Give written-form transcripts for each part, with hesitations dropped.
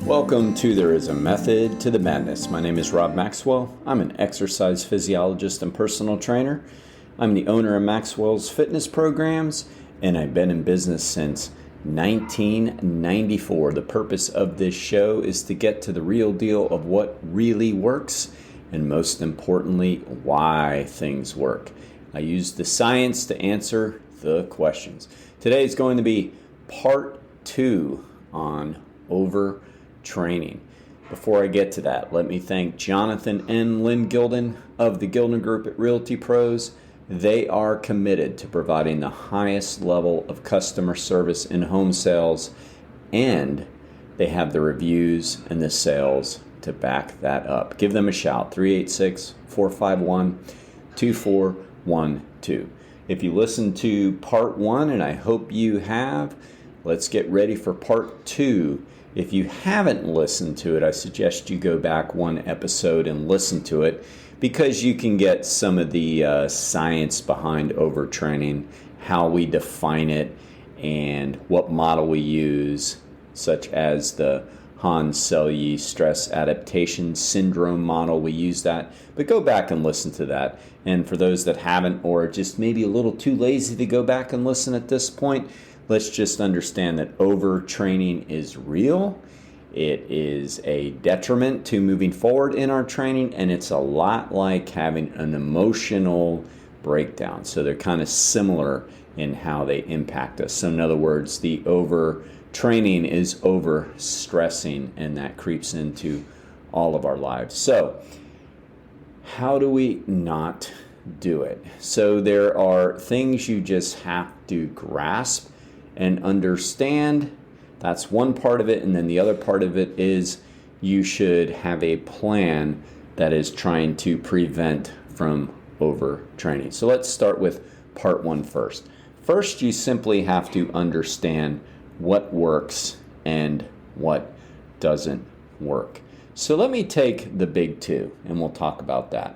Welcome to There Is a Method to the Madness. My name is Rob Maxwell. I'm an exercise physiologist and personal trainer. I'm the owner of Maxwell's fitness programs, and I've been in business since 1994. The purpose of this show is to get to the real deal of what really works, and most importantly, why things work. I use the science to answer the questions. Today is going to be part 2 on overtraining. Before I get to that, let me thank Jonathan and Lynn Gilden of the Gilden Group at Realty Pros. They are committed to providing the highest level of customer service in home sales, and they have the reviews and the sales to back that up. Give them a shout, 386-451-2412. If you listened to part 1, and I hope you have, let's get ready for part 2. If you haven't listened to it, I suggest you go back one episode and listen to it, because you can get some of the science behind overtraining, how we define it, and what model we use, such as the Hans-Selye stress adaptation syndrome model. We use that, but go back and listen to that. And for those that haven't, or just maybe a little too lazy to go back and listen at this point, let's just understand that overtraining is real. It is a detriment to moving forward in our training, and it's a lot like having an emotional breakdown. So they're kind of similar in how they impact us. So in other words, the overtraining is overstressing, and that creeps into all of our lives. So how do we not do it? So there are things you just have to grasp and understand. That's one part of it. And then the other part of it is you should have a plan that is trying to prevent from overtraining. So let's start with part 1 first. First, you simply have to understand what works and what doesn't work. So let me take the big 2 and we'll talk about that.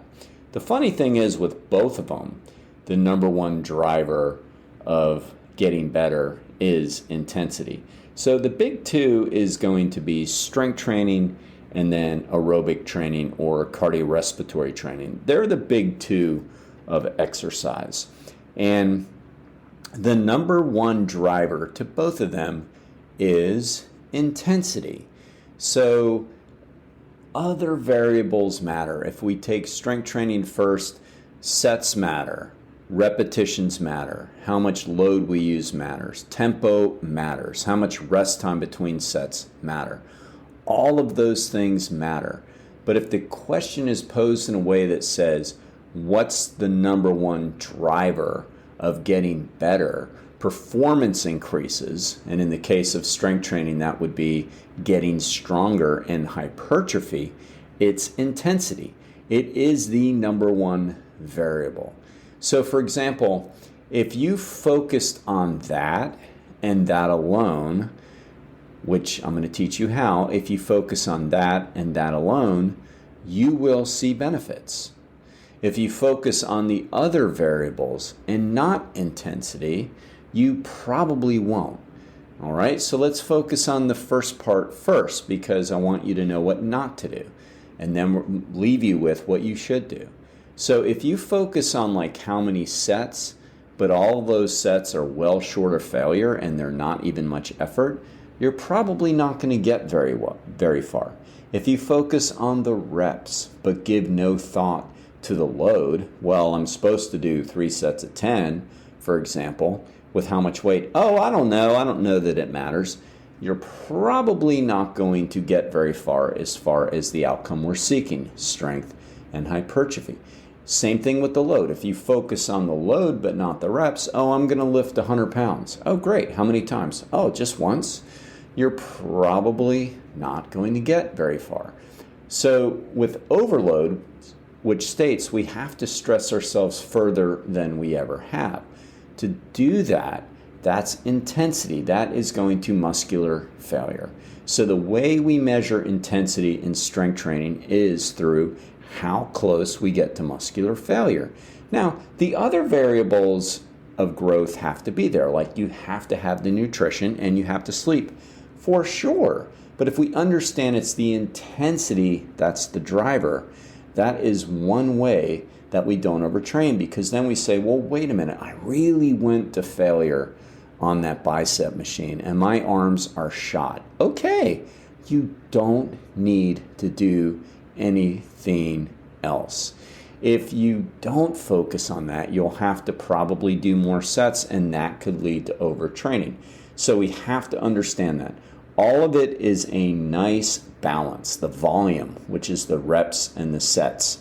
The funny thing is, with both of them, the number one driver of getting better is intensity. So the big 2 is going to be strength training and then aerobic training or cardiorespiratory training. They're the big 2 of exercise. And the number one driver to both of them is intensity. So other variables matter. If we take strength training first, sets matter. Repetitions matter. How much load we use matters. Tempo matters. How much rest time between sets matter. All of those things matter. But if the question is posed in a way that says, what's the number one driver of getting better? Performance increases, and in the case of strength training, that would be getting stronger, and hypertrophy, it's intensity. It is the number one variable. So for example, if you focused on that and that alone, which I'm going to teach you how, if you focus on that and that alone, you will see benefits. If you focus on the other variables and not intensity, you probably won't. All right, so let's focus on the first part first, because I want you to know what not to do, and then leave you with what you should do. So if you focus on like how many sets, but all of those sets are well short of failure and they're not even much effort, you're probably not going to get very far. If you focus on the reps, but give no thought to the load, well, I'm supposed to do 3 sets of 10, for example, with how much weight? Oh, I don't know that it matters. You're probably not going to get very far as the outcome we're seeking, strength and hypertrophy. Same thing with the load. If you focus on the load but not the reps, oh, I'm going to lift 100 pounds. Oh, great. How many times? Oh, just once. You're probably not going to get very far. So with overload, which states we have to stress ourselves further than we ever have. To do that, that's intensity. That is going to muscular failure. So the way we measure intensity in strength training is through how close we get to muscular failure. Now, the other variables of growth have to be there, like you have to have the nutrition and you have to sleep, for sure. But if we understand it's the intensity that's the driver, that is one way that we don't overtrain, because then we say, well, wait a minute, I really went to failure on that bicep machine and my arms are shot. Okay, you don't need to do anything else. If you don't focus on that, you'll have to probably do more sets, and that could lead to overtraining. So we have to understand that. All of it is a nice balance. The volume, which is the reps and the sets,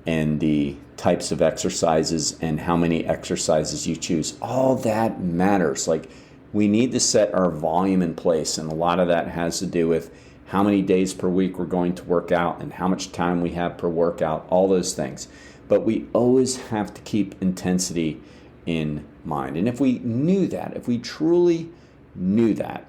and the types of exercises and how many exercises you choose, all that matters. Like, we need to set our volume in place, and a lot of that has to do with how many days per week we're going to work out and how much time we have per workout, all those things. But we always have to keep intensity in mind. And if we knew that, if we truly knew that,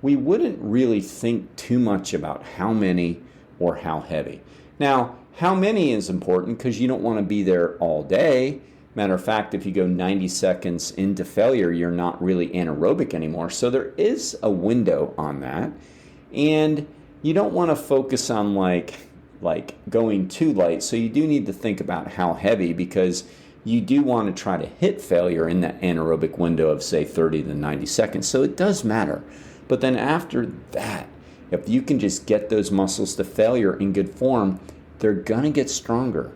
we wouldn't really think too much about how many or how heavy. Now, how many is important because you don't want to be there all day. Matter of fact, if you go 90 seconds into failure, you're not really anaerobic anymore. So there is a window on that. And you don't want to focus on like going too light. So you do need to think about how heavy, because you do want to try to hit failure in that anaerobic window of, say, 30 to 90 seconds. So it does matter. But then after that, if you can just get those muscles to failure in good form, they're going to get stronger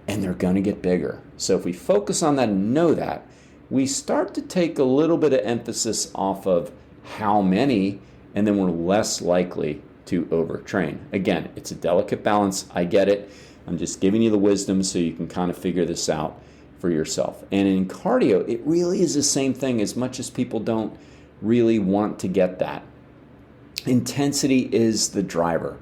and they're going to get bigger. So if we focus on that and know that, we start to take a little bit of emphasis off of how many, and then we're less likely to overtrain. Again, it's a delicate balance. I get it. I'm just giving you the wisdom so you can kind of figure this out for yourself. And in cardio, it really is the same thing, as much as people don't really want to get that. Intensity is the driver.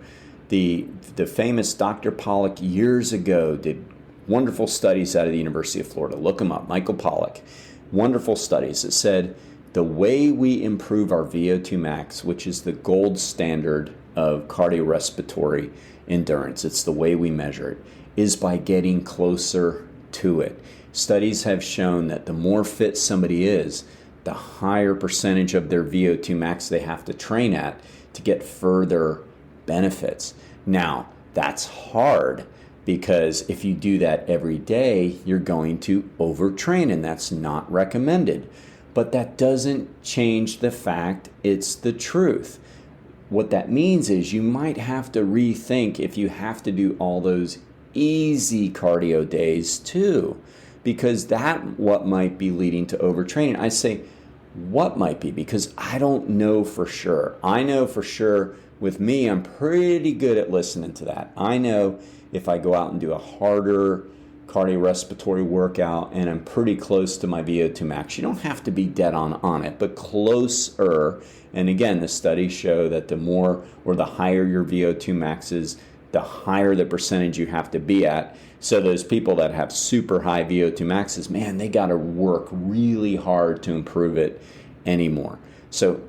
The famous Dr. Pollack years ago did wonderful studies out of the University of Florida. Look him up, Michael Pollack. Wonderful studies that said the way we improve our VO2 max, which is the gold standard of cardiorespiratory endurance, it's the way we measure it, is by getting closer to it. Studies have shown that the more fit somebody is, the higher percentage of their VO2 max they have to train at to get further benefits. Now, that's hard, because if you do that every day, you're going to overtrain, and that's not recommended. But that doesn't change the fact it's the truth. What that means is you might have to rethink if you have to do all those easy cardio days too, because that what might be leading to overtraining. I say what might be, because I don't know for sure. I know for sure with me, I'm pretty good at listening to that. I know if I go out and do a harder cardiorespiratory workout and I'm pretty close to my VO2 max, you don't have to be dead on it, but closer. And again, the studies show that the more or the higher your VO2 max is, the higher the percentage you have to be at. So those people that have super high VO2 maxes, man, they got to work really hard to improve it anymore. So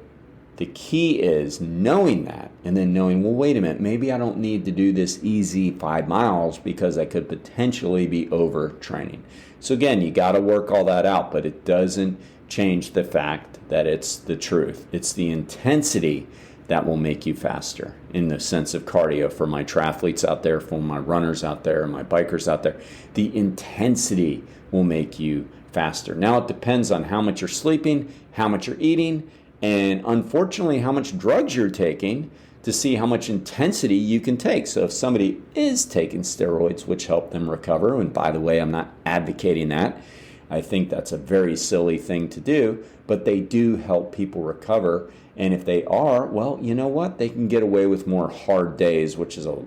the key is knowing that, and then knowing, well, wait a minute, maybe I don't need to do this easy 5 miles because I could potentially be overtraining. So again, you got to work all that out, but it doesn't change the fact that it's the truth. It's the intensity that will make you faster in the sense of cardio. For my triathletes out there, for my runners out there, and my bikers out there, the intensity will make you faster. Now it depends on how much you're sleeping, how much you're eating, and unfortunately how much drugs you're taking to see how much intensity you can take. So if somebody is taking steroids, which help them recover, and by the way, I'm not advocating that. I think that's a very silly thing to do, but they do help people recover. And if they are, well, you know what? They can get away with more hard days, which is a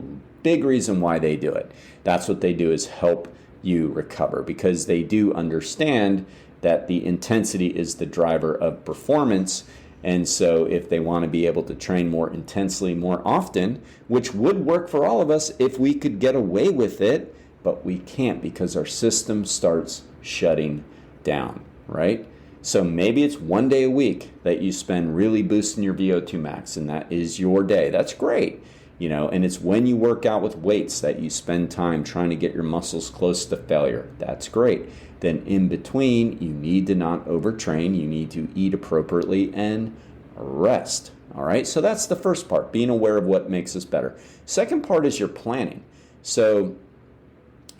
big reason why they do it. That's what they do, is help you recover, because they do understand that the intensity is the driver of performance. And so if they want to be able to train more intensely more often, which would work for all of us if we could get away with it, but we can't because our system starts shutting down, right? So maybe it's 1 day a week that you spend really boosting your VO2 max, and that is your day. That's great. And it's when you work out with weights that you spend time trying to get your muscles close to failure. That's great. Then in between, you need to not overtrain. You need to eat appropriately and rest. All right, so that's the first part, being aware of what makes us better. Second part is your planning. So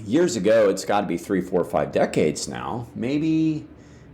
years ago, it's got to be 3, 4, 5 decades now, maybe,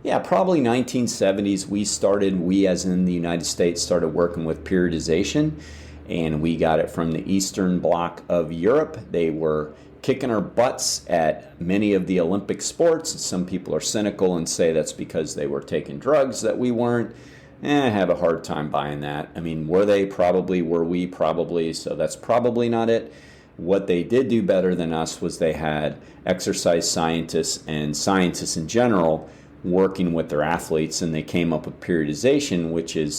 yeah, probably 1970s, we as in the United States started working with periodization, and we got it from the Eastern Bloc of Europe. They were kicking our butts at many of the Olympic sports. Some people are cynical and say that's because they were taking drugs that we weren't. I have a hard time buying that. I mean, were they? Probably. Were we? Probably. So that's probably not it. What they did do better than us was they had exercise scientists and scientists in general working with their athletes, and they came up with periodization, which is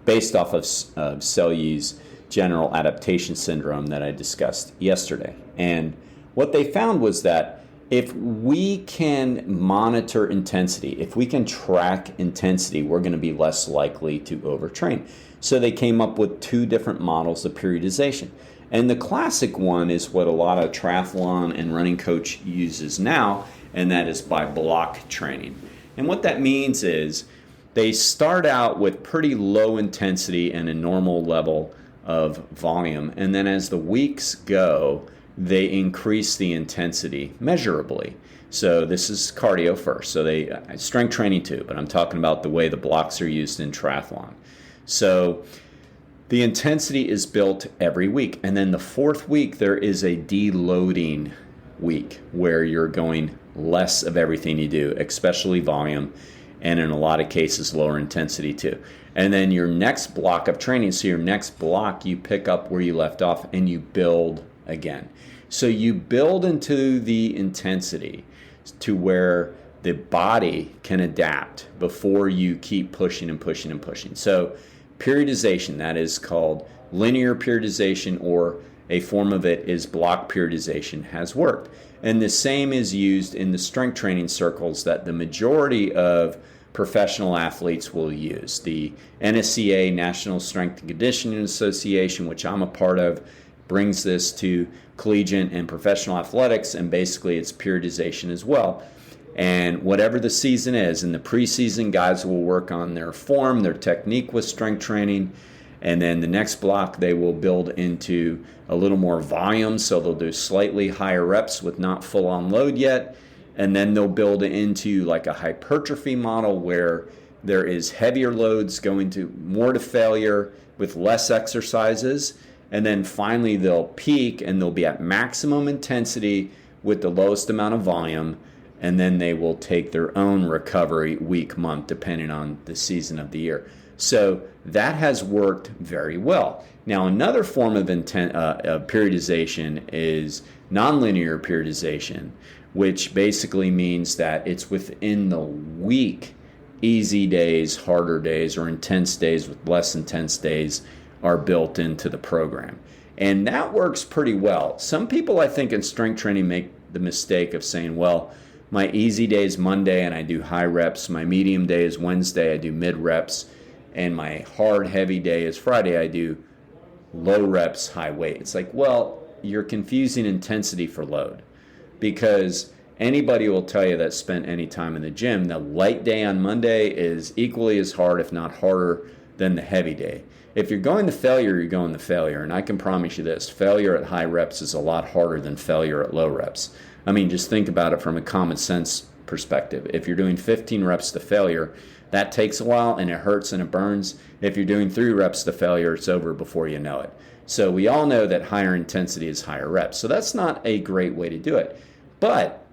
based off of Selye's general adaptation syndrome that I discussed yesterday. And what they found was that if we can monitor intensity, if we can track intensity, we're going to be less likely to overtrain. So they came up with 2 different models of periodization. And the classic one is what a lot of triathlon and running coach uses now, and that is by block training. And what that means is they start out with pretty low intensity and a normal level of volume. And then as the weeks go, they increase the intensity measurably. So this is cardio first. So they strength training too, but I'm talking about the way the blocks are used in triathlon. So the intensity is built every week. And then the 4th week, there is a deloading week where you're going less of everything you do, especially volume, and in a lot of cases, lower intensity too. And then your next block of training, so your next block, you pick up where you left off and you build again. So you build into the intensity to where the body can adapt before you keep pushing and pushing and pushing. So periodization, that is called linear periodization, or a form of it is block periodization, has worked. And the same is used in the strength training circles that the majority of professional athletes will use. The NSCA, National Strength and Conditioning Association, which I'm a part of, brings this to collegiate and professional athletics, and basically it's periodization as well. And whatever the season is, in the preseason, guys will work on their form, their technique with strength training, and then the next block they will build into a little more volume, so they'll do slightly higher reps with not full on load yet, and then they'll build into like a hypertrophy model where there is heavier loads going to more to failure with less exercises, and then finally they'll peak and they'll be at maximum intensity with the lowest amount of volume, and then they will take their own recovery week, month, depending on the season of the year. So that has worked very well. Now, another form of periodization is nonlinear periodization, which basically means that it's within the week. Easy days, harder days, or intense days with less intense days are built into the program. And that works pretty well. Some people, I think, in strength training make the mistake of saying, well, my easy day is Monday and I do high reps. My medium day is Wednesday, I do mid reps. And my hard, heavy day is Friday, I do low reps, high weight. It's like, well, you're confusing intensity for load, because anybody will tell you that spent any time in the gym, the light day on Monday is equally as hard, if not harder, than the heavy day. If you're going to failure, you're going to failure. And I can promise you this, failure at high reps is a lot harder than failure at low reps. I mean, just think about it from a common sense perspective. If you're doing 15 reps to failure, that takes a while and it hurts and it burns. If you're doing 3 reps to failure, it's over before you know it. So we all know that higher intensity is higher reps. So that's not a great way to do it. But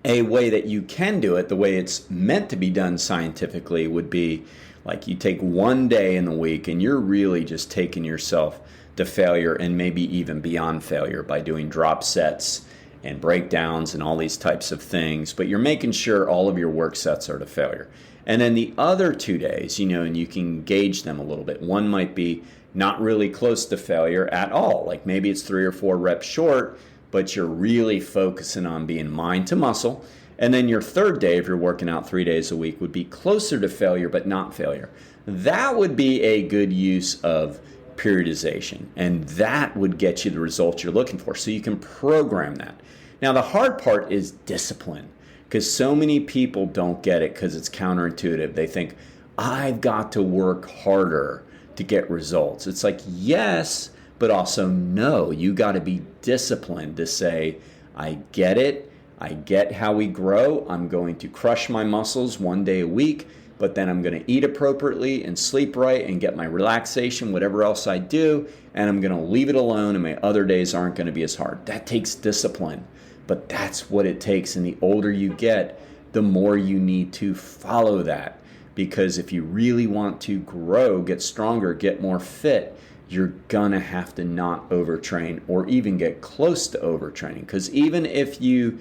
a way that you can do it, the way it's meant to be done scientifically, would be like you take one day in the week and you're really just taking yourself to failure and maybe even beyond failure by doing drop sets and breakdowns and all these types of things, but you're making sure all of your work sets are to failure. And then the other 2 days, and you can gauge them a little bit. One might be not really close to failure at all. Like maybe it's 3 or 4 reps short, but you're really focusing on being mind to muscle. And then your third day, if you're working out 3 days a week, would be closer to failure, but not failure. That would be a good use of periodization, and that would get you the results you're looking for. So you can program that. Now, the hard part is discipline, because so many people don't get it because it's counterintuitive. They think, I've got to work harder to get results. It's like, yes, but also no. You got to be disciplined to say, I get it. I get how we grow. I'm going to crush my muscles 1 day a week, but then I'm going to eat appropriately and sleep right and get my relaxation, whatever else I do, and I'm going to leave it alone, and my other days aren't going to be as hard. That takes discipline, but that's what it takes. And the older you get, the more you need to follow that. Because if you really want to grow, get stronger, get more fit, you're going to have to not overtrain or even get close to overtraining. Because even if you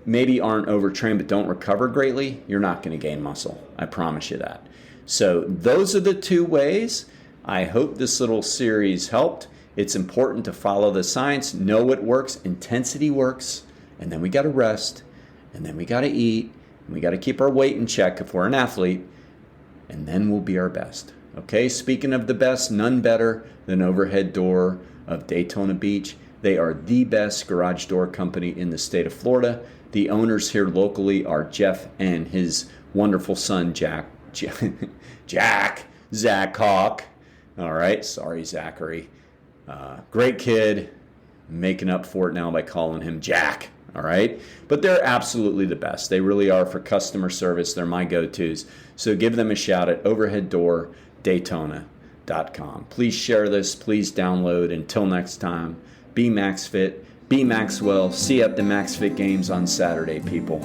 maybe aren't overtrained but don't recover greatly, you're not going to gain muscle. I promise you that. So those are the two ways. I hope this little series helped. It's important to follow the science, know what works. Intensity works, and then we got to rest, and then we got to eat, and we got to keep our weight in check if we're an athlete, and then we'll be our best. Okay, speaking of the best, none better than Overhead Door of Daytona Beach. They are the best garage door company in the state of Florida. The owners here locally are Jeff and his wonderful son, Zach Hawk. All right, sorry, Zachary. Great kid, making up for it now by calling him Jack. All right, but they're absolutely the best. They really are for customer service. They're my go-tos. So give them a shout at overheaddordaytona.com. Please share this. Please download. Until next time, be MaxFit, be Maxwell. See you at the MaxFit Games on Saturday, people.